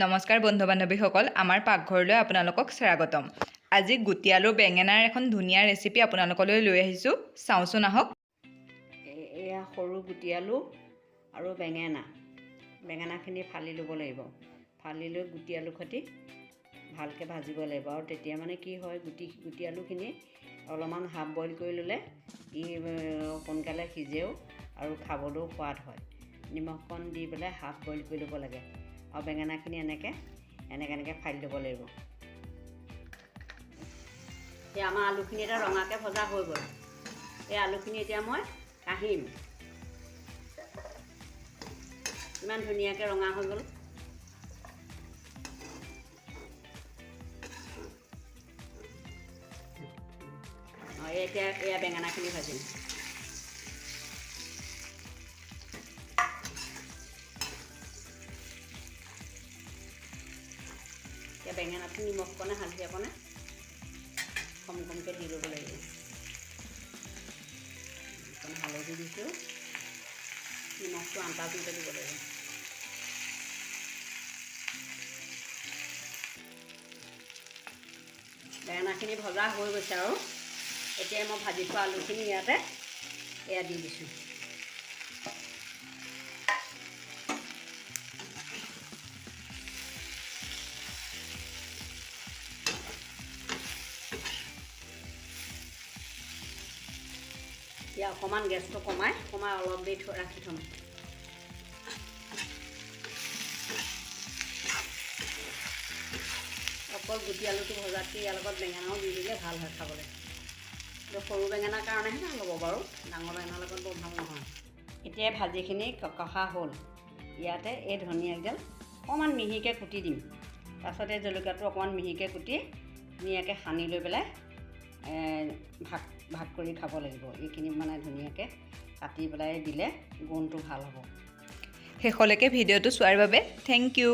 নমস্কাৰ বন্ধু বান্ধৱীসকল, আমাৰ পাকঘৰলৈ আপোনালোকক স্বাগতম। আজি গুটি আলু বেঙেনাৰ এখন ধুনীয়া ৰেচিপি আপোনালোকলৈ লৈ আহিছোঁ। চাওঁচোন আহক। এয়া সৰু গুটি আলু আৰু বেঙেনাখিনি ফালি ল'ব লাগিব। ফালি লৈ গুটি আলু সৈতে ভালকৈ ভাজিব লাগিব। আৰু তেতিয়া মানে কি হয়, গুটি আলুখিনি অলপমান হাফ বইল কৰি ল'লে ই সোনকালে সিজেও আৰু খাবলৈও সোৱাদ হয়। নিমখকণ দি পেলাই হাফ বইল কৰি ল'ব লাগে। আৰু বেঙেনাখিনি এনেকৈ ফালি ল'ব লাগিব। এতিয়া আমাৰ আলুখিনি এতিয়া ৰঙাকৈ ভজা হৈ গ'ল। এই আলুখিনি এতিয়া মই কাঢ়িম। ইমান ধুনীয়াকৈ ৰঙা হৈ গ'ল। এতিয়া এয়া বেঙেনাখিনি ভাজিম। এতিয়া বেঙেনাটো নিমখকণে হালধি অকণে কমকৈ দি ল'ব লাগিব। অকণ হালধি দিছোঁ, নিমখটো আন্দাজমতে দিব লাগিব। বেঙেনাখিনি ভজা হৈ গৈছে আৰু এতিয়া মই ভাজি থোৱা আলুখিনি ইয়াতে এয়া দি দিছোঁ। এতিয়া অকণমান গেছটো কমাই অলপ দেৰি ৰাখি থ'ম। অকল গুটি আলুটো ভজাতকৈ ইয়াৰ লগত বেঙেনাও দি দিলে ভাল হয় খাবলৈ। সৰু বেঙেনাৰ কাৰণেহে ভাল হ'ব বাৰু, ডাঙৰ বেঙেনাৰ লগত বৰ ভাল নহয়। এতিয়া ভাজিখিনি কষা হ'ল। ইয়াতে এই ধনিয়াকেইডাল অকণমান মিহিকৈ কুটি দিম। তাৰপাছত এই জলকীয়াটো অকণমান মিহিকৈ কুটি ধুনীয়াকৈ সানি লৈ পেলাই ভাগ কৰি খাব লাগিব। এইখিনি মানে ধুনীয়াকৈ কাটি পেলাই দিলে গোন্ধটো ভাল হ'ব। শেষলৈকে ভিডিঅ'টো চোৱাৰ বাবে থেংক ইউ।